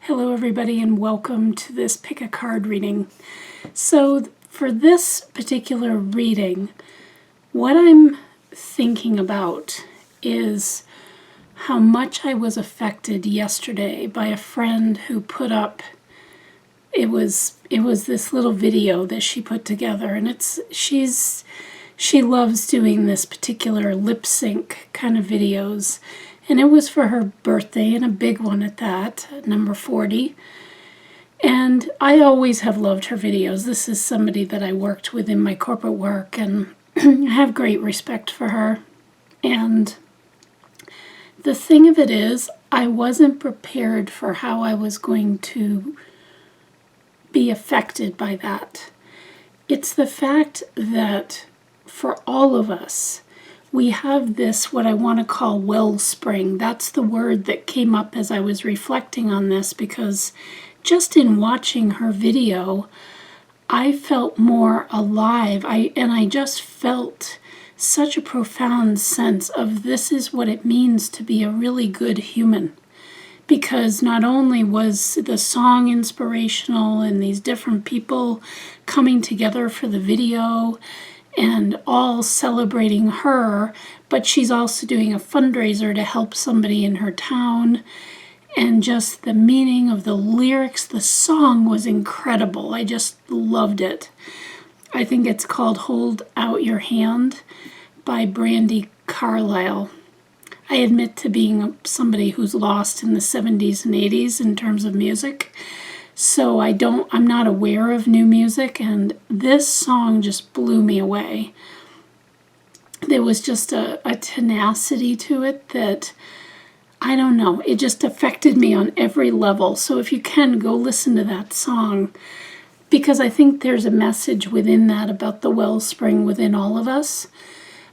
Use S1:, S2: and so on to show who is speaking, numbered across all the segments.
S1: Hello everybody and welcome to this pick a card reading. So for this particular reading, what I'm thinking about is how much I was affected yesterday by a friend who put up, it was this little video that she put together, and she loves doing this particular lip sync kind of videos. And it was for her birthday, and a big one at that, number 40. And I always have loved her videos. This is somebody that I worked with in my corporate work, and I have great respect for her. And the thing of it is, I wasn't prepared for how I was going to be affected by that. It's the fact that for all of us, we have this, what I want to call wellspring. That's the word that came up as I was reflecting on this, because just in watching her video, I felt more alive. I just felt such a profound sense of this is what it means to be a really good human. Because not only was the song inspirational and these different people coming together for the video and all celebrating her, but she's also doing a fundraiser to help somebody in her town. And just the meaning of the lyrics, the song was incredible. I just loved it. I think it's called Hold Out Your Hand by Brandi Carlile. I admit to being somebody who's lost in the 70s and 80s in terms of music. So I'm not aware of new music, and this song just blew me away. There was just a tenacity to it that, I don't know, it just affected me on every level. So if you can, go listen to that song, because I think there's a message within that about the wellspring within all of us.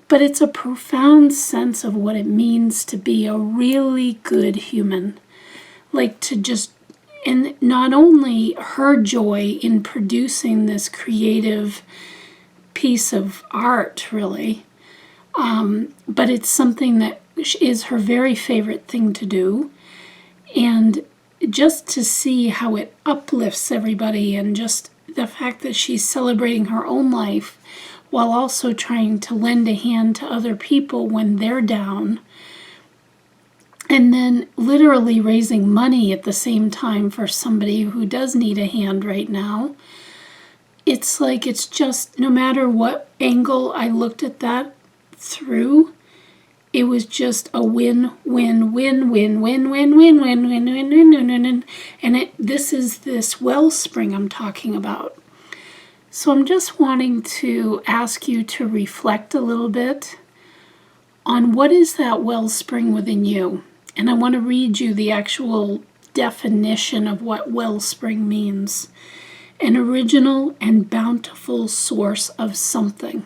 S1: But it's a profound sense of what it means to be a really good human. Like to just, and not only her joy in producing this creative piece of art, really, but it's something that is her very favorite thing to do. And just to see how it uplifts everybody, and just the fact that she's celebrating her own life while also trying to lend a hand to other people when they're down. And then literally raising money at the same time for somebody who does need a hand right now. It's like, it's just, no matter what angle I looked at that through, it was just a win, win, win, win, win, win, win, win, win, win, win, win, win, win. And this is this wellspring I'm talking about. So I'm just wanting to ask you to reflect a little bit on what is that wellspring within you. And I want to read you the actual definition of what wellspring means. An original and bountiful source of something.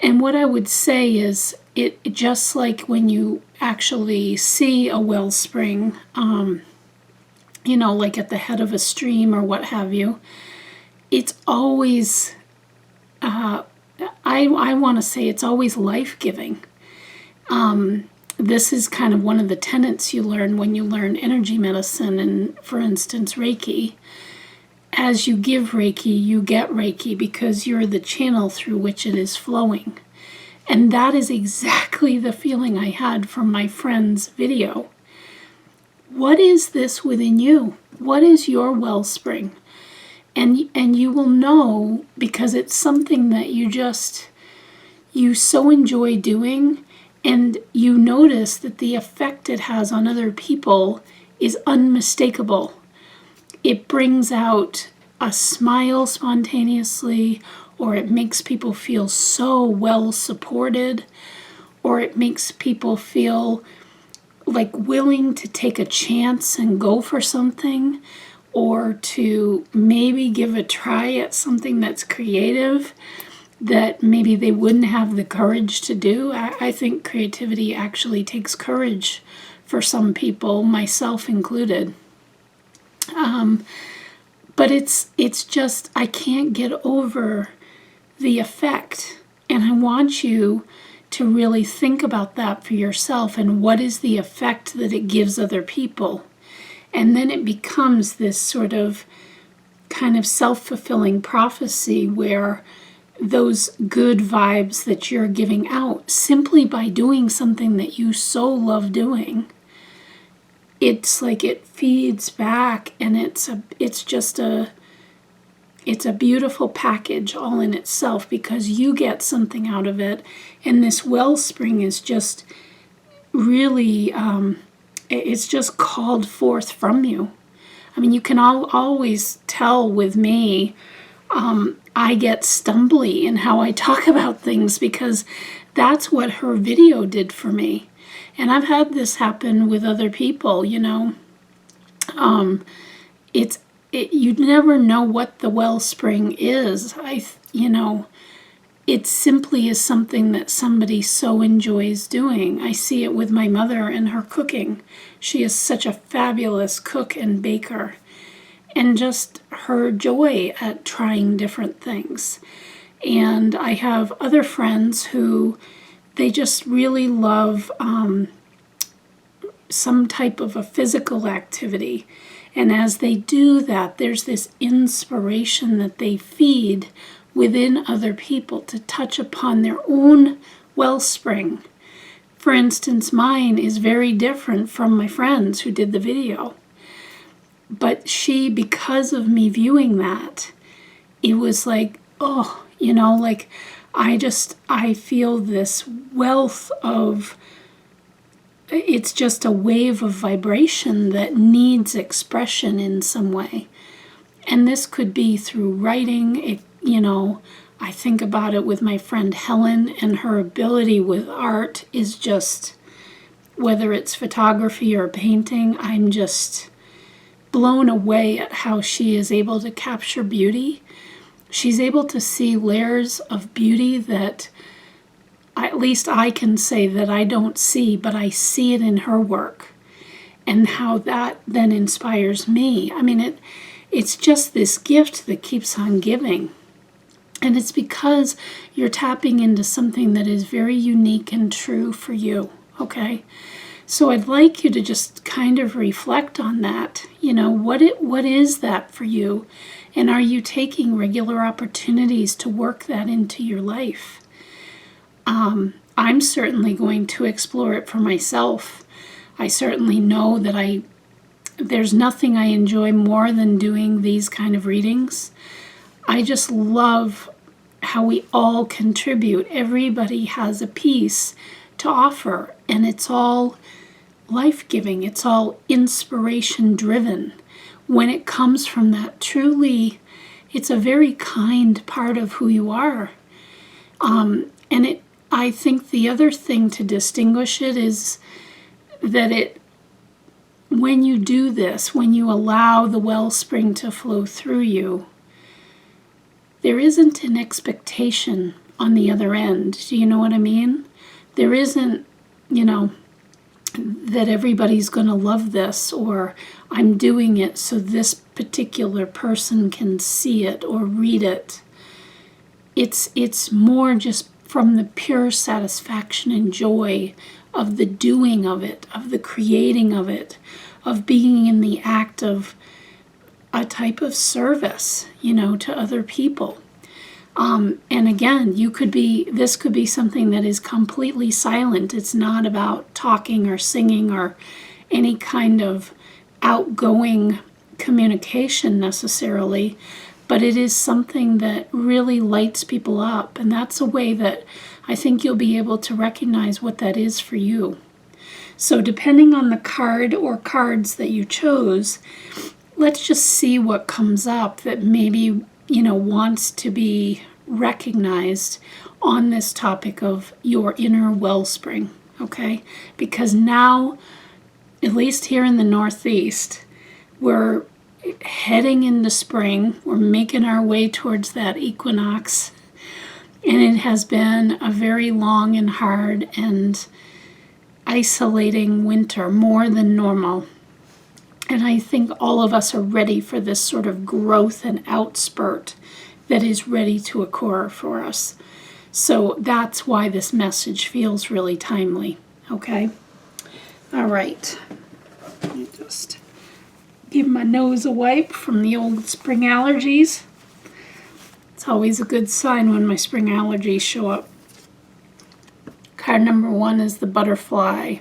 S1: And what I would say is, it just like when you actually see a wellspring, like at the head of a stream or what have you, it's always, I want to say it's always life-giving. This is kind of one of the tenets you learn when you learn energy medicine and, for instance, Reiki. As you give Reiki, you get Reiki because you're the channel through which it is flowing. And that is exactly the feeling I had from my friend's video. What is this within you? What is your wellspring? And you will know, because it's something that you so enjoy doing, and you notice that the effect it has on other people is unmistakable. It brings out a smile spontaneously, or it makes people feel so well supported, or it makes people feel like willing to take a chance and go for something, or to maybe give a try at something that's creative that maybe they wouldn't have the courage to do. I think creativity actually takes courage for some people, myself included. But it's just, I can't get over the effect. And I want you to really think about that for yourself, and what is the effect that it gives other people. And then it becomes this sort of kind of self-fulfilling prophecy where those good vibes that you're giving out simply by doing something that you so love doing, it's like it feeds back, and it's a beautiful package all in itself because you get something out of it. And this wellspring is just really, it's just called forth from you. I mean, you can always tell with me, I get stumbly in how I talk about things because that's what her video did for me. And I've had this happen with other people, you know. You never know what the wellspring is. It simply is something that somebody so enjoys doing. I see it with my mother and her cooking. She is such a fabulous cook and baker. And just her joy at trying different things. And I have other friends who they just really love some type of a physical activity. And as they do that, there's this inspiration that they feed within other people to touch upon their own wellspring. For instance, mine is very different from my friends who did the video. But she, because of me viewing that, it was like, oh, like I feel this wealth of, it's just a wave of vibration that needs expression in some way. And this could be through writing. I think about it with my friend Helen, and her ability with art is just, whether it's photography or painting, I'm just blown away at how she is able to capture beauty. She's able to see layers of beauty that at least I can say that I don't see, but I see it in her work, and how that then inspires me. I mean, it's just this gift that keeps on giving. And it's because you're tapping into something that is very unique and true for you, okay? So I'd like you to just kind of reflect on that. What is that for you? And are you taking regular opportunities to work that into your life? I'm certainly going to explore it for myself. I certainly know that there's nothing I enjoy more than doing these kind of readings. I just love how we all contribute. Everybody has a piece to offer, and it's all life-giving. It's all inspiration-driven. When it comes from that, truly, it's a very kind part of who you are. I think the other thing to distinguish it is that when you do this, when you allow the wellspring to flow through you, there isn't an expectation on the other end. Do you know what I mean? There isn't, that everybody's going to love this, or I'm doing it so this particular person can see it or read it. It's more just from the pure satisfaction and joy of the doing of it, of the creating of it, of being in the act of a type of service, to other people. And again, this could be something that is completely silent. It's not about talking or singing or any kind of outgoing communication necessarily, but it is something that really lights people up. And that's a way that I think you'll be able to recognize what that is for you. So depending on the card or cards that you chose, let's just see what comes up that maybe, wants to be recognized on this topic of your inner wellspring, okay? Because now, at least here in the Northeast, we're heading into spring. We're making our way towards that equinox. And it has been a very long and hard and isolating winter, more than normal. And I think all of us are ready for this sort of growth and outspurt that is ready to occur for us. So that's why this message feels really timely, okay? All right. Let me just Give my nose a wipe from the old spring allergies. It's always a good sign when my spring allergies show up. Card number 1 is the butterfly.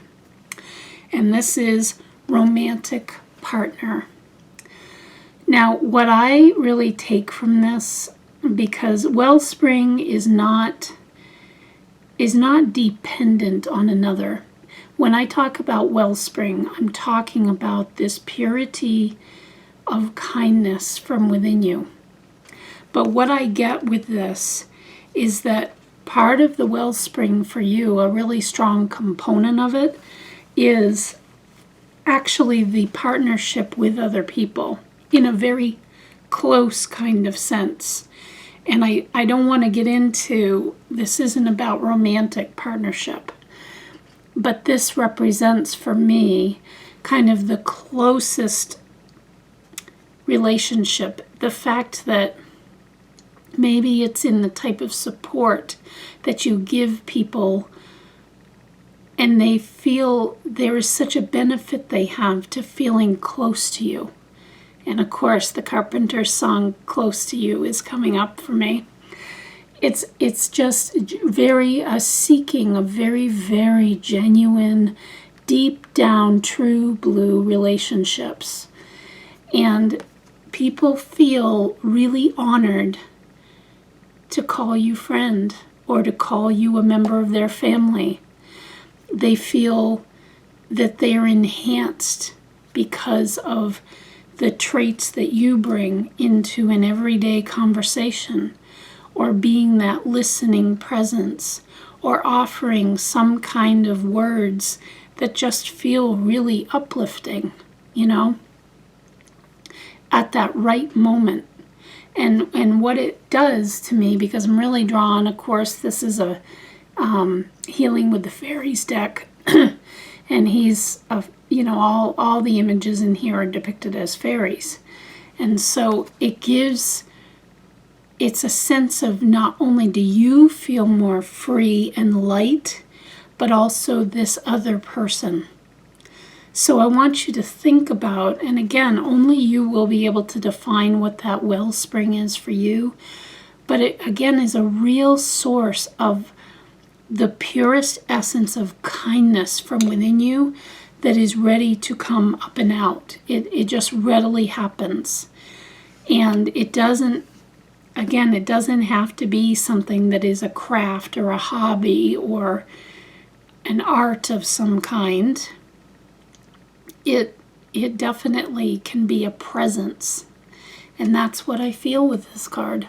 S1: And this is romantic partner. Now, what I really take from this, because Wellspring is not dependent on another. When I talk about Wellspring, I'm talking about this purity of kindness from within you. But what I get with this is that part of the Wellspring for you, a really strong component of it, is actually the partnership with other people in a very close kind of sense. And I don't want to get into, this isn't about romantic partnership, but this represents for me kind of the closest relationship. The fact that maybe it's in the type of support that you give people and they feel there is such a benefit they have to feeling close to you. And of course, the Carpenter's song, Close to You, is coming up for me. It's just very seeking a very, very genuine, deep down, true blue relationships. And people feel really honored to call you friend or to call you a member of their family. They feel that they are enhanced because of the traits that you bring into an everyday conversation, or being that listening presence, or offering some kind of words that just feel really uplifting, at that right moment. And what it does to me, because I'm really drawn, of course, this is a Healing with the Fairies deck, and he's, all the images in here are depicted as fairies. And so it's a sense of not only do you feel more free and light, but also this other person. So I want you to think about, and again, only you will be able to define what that wellspring is for you, but it again is a real source of the purest essence of kindness from within you that is ready to come up and out. It just readily happens. And it doesn't have to be something that is a craft or a hobby or an art of some kind. It definitely can be a presence. And that's what I feel with this card.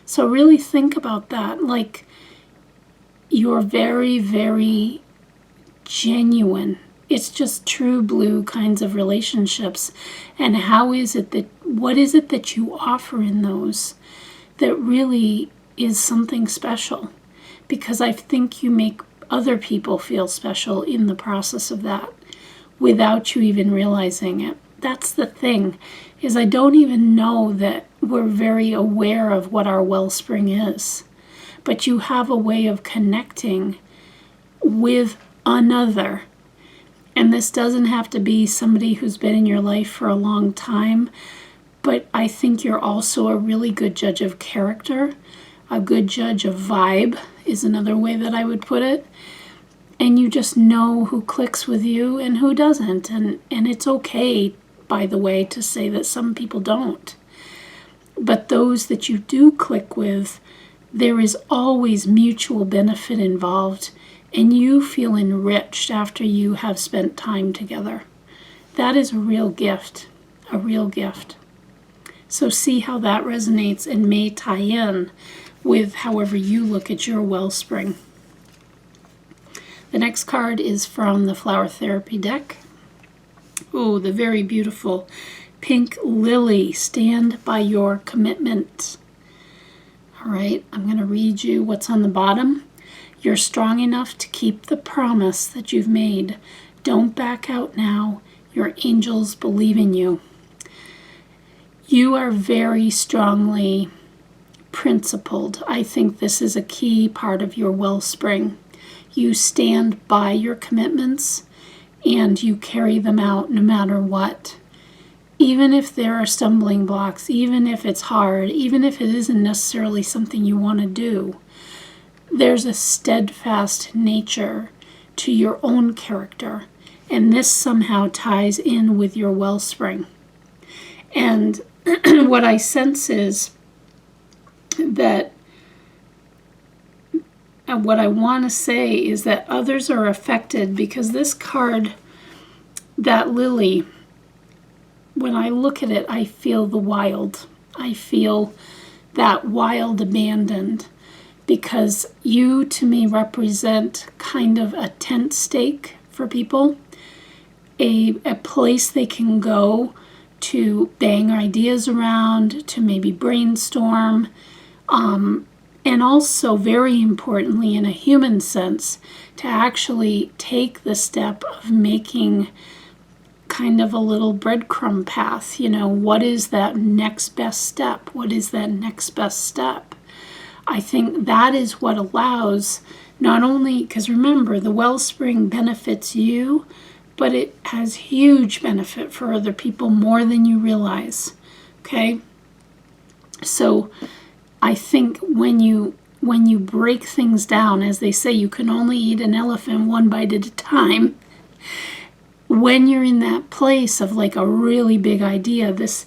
S1: So really think about that. Like, you're very, very genuine. It's just true blue kinds of relationships. And what is it that you offer in those that really is something special? Because I think you make other people feel special in the process of that without you even realizing it. That's the thing, is I don't even know that we're very aware of what our wellspring is. But you have a way of connecting with another. And this doesn't have to be somebody who's been in your life for a long time, but I think you're also a really good judge of character. A good judge of vibe is another way that I would put it. And you just know who clicks with you and who doesn't. And it's okay, by the way, to say that some people don't. But those that you do click with, there is always mutual benefit involved, and you feel enriched after you have spent time together. That is a real gift, a real gift. So see how that resonates and may tie in with however you look at your wellspring. The next card is from the Flower Therapy deck. Oh, the very beautiful Pink Lily, Stand by Your Commitment. All right, I'm going to read you what's on the bottom. You're strong enough to keep the promise that you've made. Don't back out now. Your angels believe in you. You are very strongly principled. I think this is a key part of your wellspring. You stand by your commitments and you carry them out no matter what. even if there are stumbling blocks, even if it's hard, even if it isn't necessarily something you want to do, there's a steadfast nature to your own character. And this somehow ties in with your wellspring. And what I sense is that what I want to say is that others are affected because this card, that lily, when I look at it, I feel the wild. I feel that wild abandoned, because you to me represent kind of a tent stake for people, a place they can go to bang ideas around, to maybe brainstorm, and also, very importantly, in a human sense, to actually take the step of making kind of a little breadcrumb path. What is that next best step? What is that next best step? I think that is what allows, not only, because remember, the wellspring benefits you, but it has huge benefit for other people, more than you realize. Okay? So I think when you break things down, as they say, you can only eat an elephant one bite at a time. When you're in that place of like a really big idea, this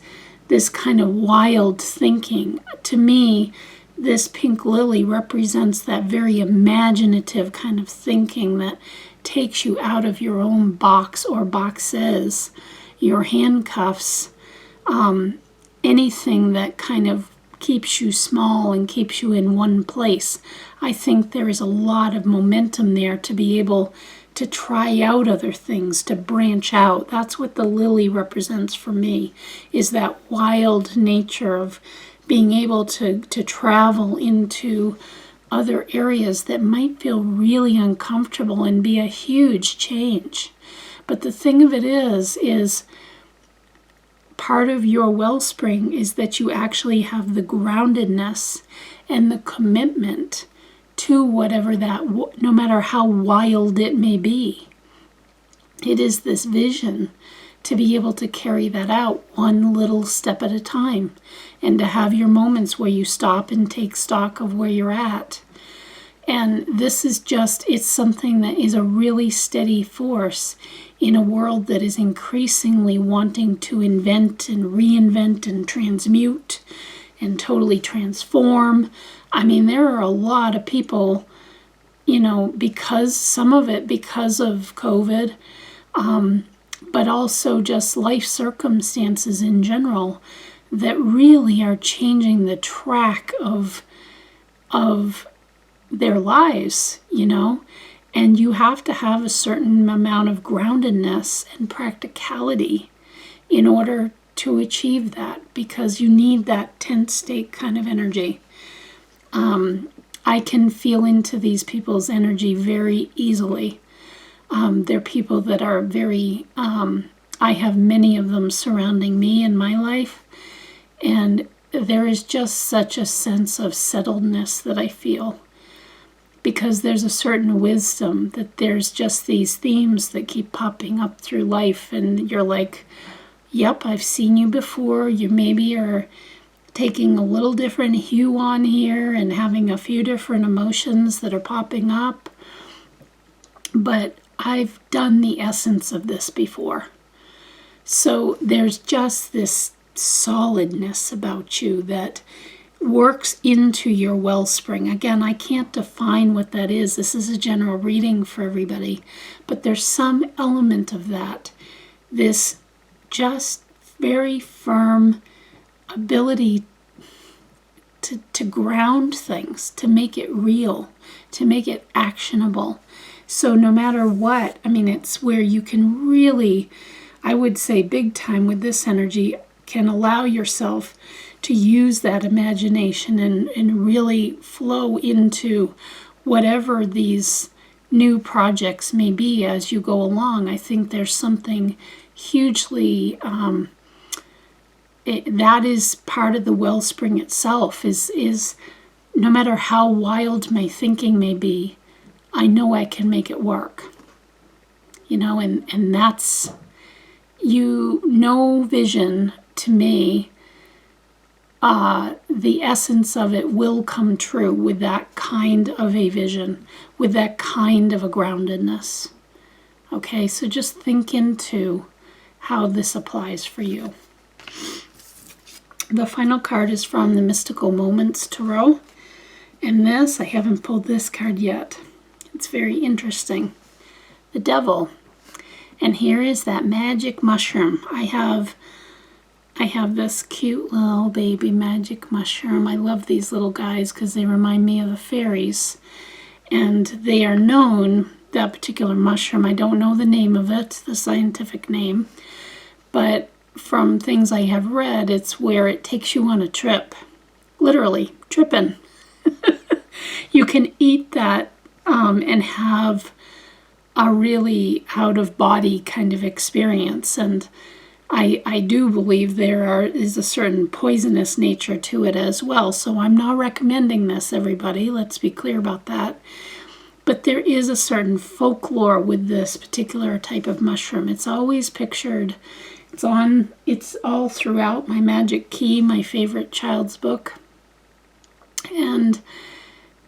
S1: kind of wild thinking, to me, this pink lily represents that very imaginative kind of thinking that takes you out of your own box or boxes, your handcuffs, anything that kind of keeps you small and keeps you in one place. I think there is a lot of momentum there to be able to try out other things, to branch out. That's what the lily represents for me, is that wild nature of being able to travel into other areas that might feel really uncomfortable and be a huge change. But the thing of it is part of your wellspring is that you actually have the groundedness and the commitment to whatever that, no matter how wild it may be. It is this vision to be able to carry that out one little step at a time, and to have your moments where you stop and take stock of where you're at. And this is just, it's something that is a really steady force in a world that is increasingly wanting to invent and reinvent and transmute and totally transform. I mean, there are a lot of people, because some of it because of COVID, but also just life circumstances in general, that really are changing the track of their lives, and you have to have a certain amount of groundedness and practicality in order to achieve that, because you need that tent stake kind of energy. I can feel into these people's energy very easily. They're people that are very, I have many of them surrounding me in my life, and there is just such a sense of settledness that I feel, because there's a certain wisdom that there's just these themes that keep popping up through life, and you're like, yep, I've seen you before. You maybe are taking a little different hue on here and having a few different emotions that are popping up, but I've done the essence of this before. So there's just this solidness about you that works into your wellspring. Again, I can't define what that is. This is a general reading for everybody, but there's some element of that. This just very firm ability to ground things, to make it real, to make it actionable. So no matter what, I mean, it's where you can really, I would say big time with this energy, can allow yourself to use that imagination and really flow into whatever these new projects may be as you go along. I think there's something hugely, that is part of the wellspring itself, is no matter how wild my thinking may be, I know I can make it work. And that's, no vision to me, the essence of it will come true with that kind of a vision, with that kind of a groundedness. Okay, so just think into how this applies for you. The final card is from the Mystical Moments Tarot. And this, I haven't pulled this card yet. It's very interesting. The Devil. And here is that magic mushroom. I have this cute little baby magic mushroom. I love these little guys because they remind me of the fairies. And they are known, that particular mushroom, I don't know the name of it, the scientific name, but from things I have read, it's where it takes you on a trip. Literally, tripping. You can eat that and have a really out-of-body kind of experience. And I do believe there is a certain poisonous nature to it as well. So I'm not recommending this, everybody. Let's be clear about that. But there is a certain folklore with this particular type of mushroom. It's always pictured. It's all throughout my Magic Key, my favorite child's book. And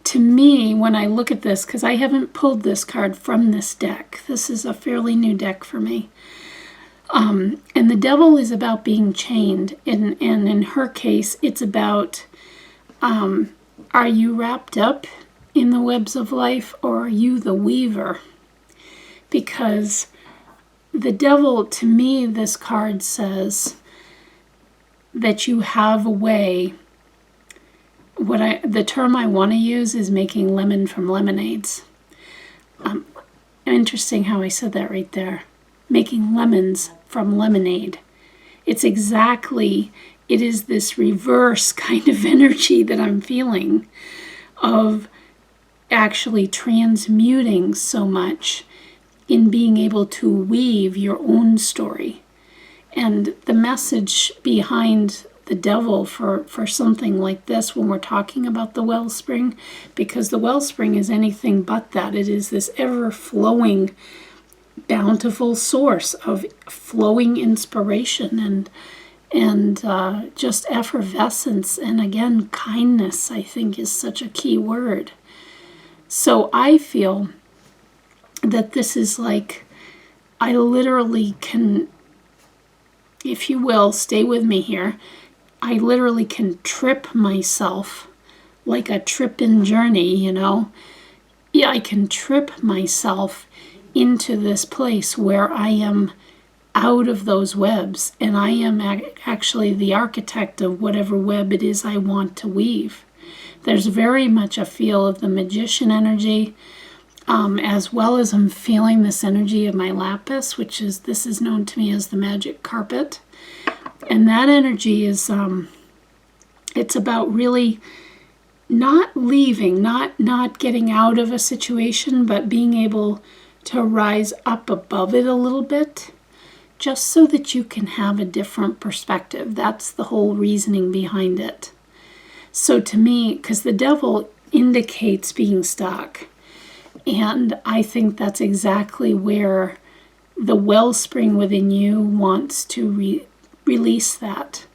S1: to me, when I look at this, because I haven't pulled this card from this deck, this is a fairly new deck for me. And the Devil is about being chained. And in her case, it's about, are you wrapped up in the webs of life, or are you the weaver? Because the Devil, to me, this card says that you have a way. The term I want to use is making lemon from lemonades. Interesting how I said that right there. Making lemons from lemonade. It is this reverse kind of energy that I'm feeling of actually transmuting so much in being able to weave your own story. And the message behind the Devil for something like this, when we're talking about the Wellspring, because the Wellspring is anything but that. It is this ever-flowing, bountiful source of flowing inspiration and just effervescence. And again, kindness, I think, is such a key word. So I feel that this is like, I literally can, if you will, stay with me here, I literally can trip myself like a tripping journey, you know. Yeah, I can trip myself into this place where I am out of those webs, and I am actually the architect of whatever web it is I want to weave. There's very much a feel of the magician energy, as well as I'm feeling this energy of my lapis, this is known to me as the magic carpet. And that energy is, it's about really not leaving, not getting out of a situation, but being able to rise up above it a little bit, just so that you can have a different perspective. That's the whole reasoning behind it. So to me, because the Devil indicates being stuck, and I think that's exactly where the Wellspring within you wants to release that.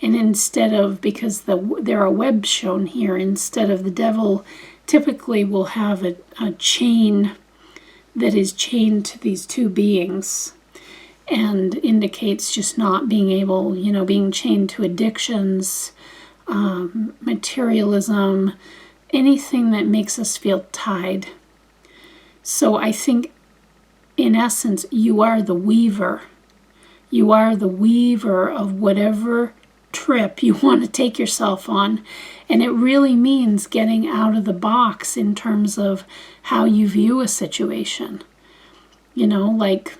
S1: And instead of, because there are webs shown here, instead of the Devil typically will have a chain that is chained to these two beings and indicates just not being able, being chained to addictions, materialism, anything that makes us feel tied. So I think, in essence, you are the weaver. You are the weaver of whatever trip you want to take yourself on. And it really means getting out of the box in terms of how you view a situation. Like,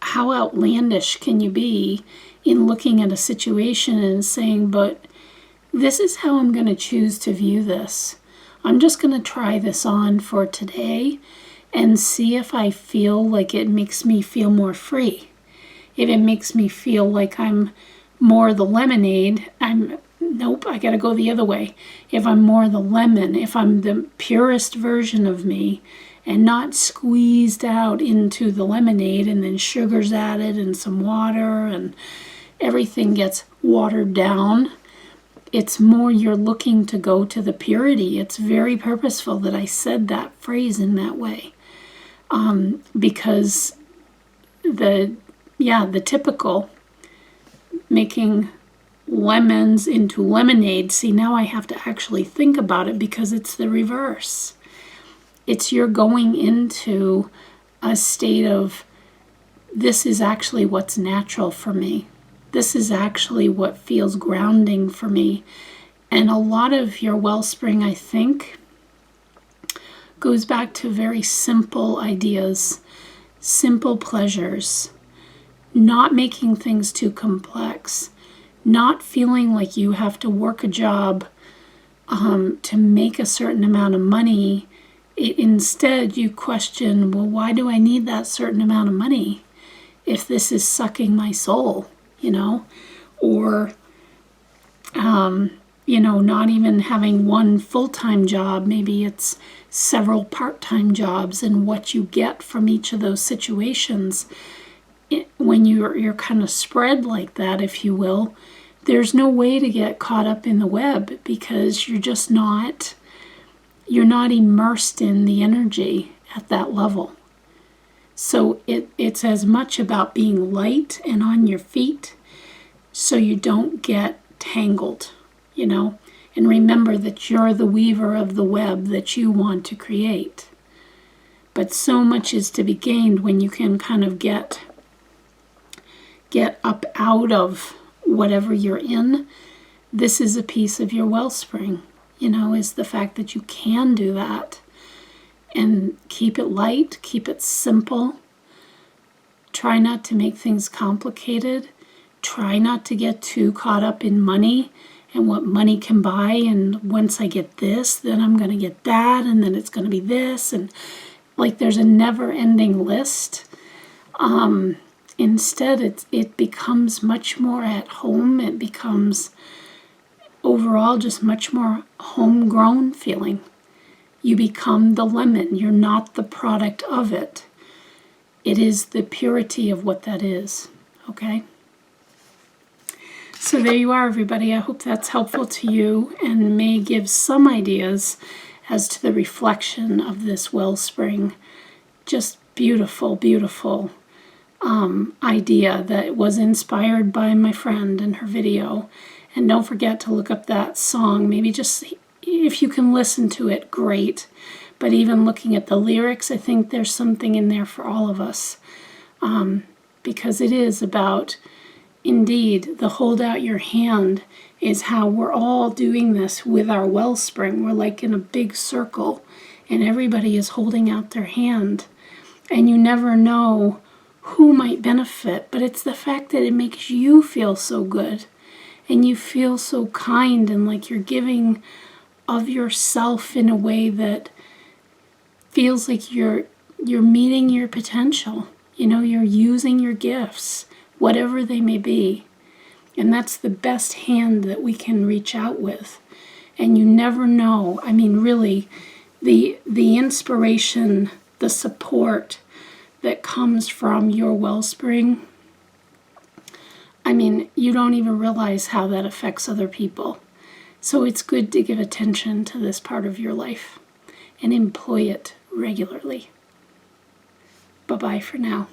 S1: how outlandish can you be in looking at a situation and saying, but this is how I'm going to choose to view this. I'm just going to try this on for today and see if I feel like it makes me feel more free. If it makes me feel like I'm more the lemonade, I'm nope, I got to go the other way. If I'm more the lemon, if I'm the purest version of me and not squeezed out into the lemonade and then sugar's added and some water and everything gets watered down, it's more you're looking to go to the purity. It's very purposeful that I said that phrase in that way. Because the typical making lemons into lemonade, see, now I have to actually think about it because it's the reverse. It's you're going into a state of, this is actually what's natural for me. This is actually what feels grounding for me. And a lot of your Wellspring, I think, goes back to very simple ideas, simple pleasures, not making things too complex, not feeling like you have to work a job to make a certain amount of money. Instead, you question, well, why do I need that certain amount of money if this is sucking my soul? Or, not even having one full-time job. Maybe it's several part-time jobs, and what you get from each of those situations. When you're kind of spread like that, if you will, there's no way to get caught up in the web because you're not immersed in the energy at that level. So it's as much about being light and on your feet so you don't get tangled, and remember that you're the weaver of the web that you want to create. But so much is to be gained when you can kind of get up out of whatever you're in. This is a piece of your Wellspring, is the fact that you can do that. And keep it light, keep it simple. Try not to make things complicated. Try not to get too caught up in money and what money can buy. And once I get this, then I'm going to get that. And then it's going to be this. And like there's a never-ending list. Instead, it becomes much more at home. It becomes overall just much more homegrown feeling. You become the lemon. You're not the product of it. It is the purity of what that is. Okay? So there you are, everybody. I hope that's helpful to you and may give some ideas as to the reflection of this Wellspring. Just beautiful, beautiful idea that was inspired by my friend in her video. And don't forget to look up that song. Maybe just if you can listen to it, great. But even looking at the lyrics, I think there's something in there for all of us. Because it is about, indeed, the hold out your hand is how we're all doing this with our Wellspring. We're like in a big circle, and everybody is holding out their hand. And you never know who might benefit, but it's the fact that it makes you feel so good. And you feel so kind and like you're giving of yourself in a way that feels like you're meeting your potential. You're using your gifts, whatever they may be. And that's the best hand that we can reach out with. And you never know. I mean, really, the inspiration, the support that comes from your Wellspring, I mean, you don't even realize how that affects other people. So it's good to give attention to this part of your life and employ it regularly. Bye-bye for now.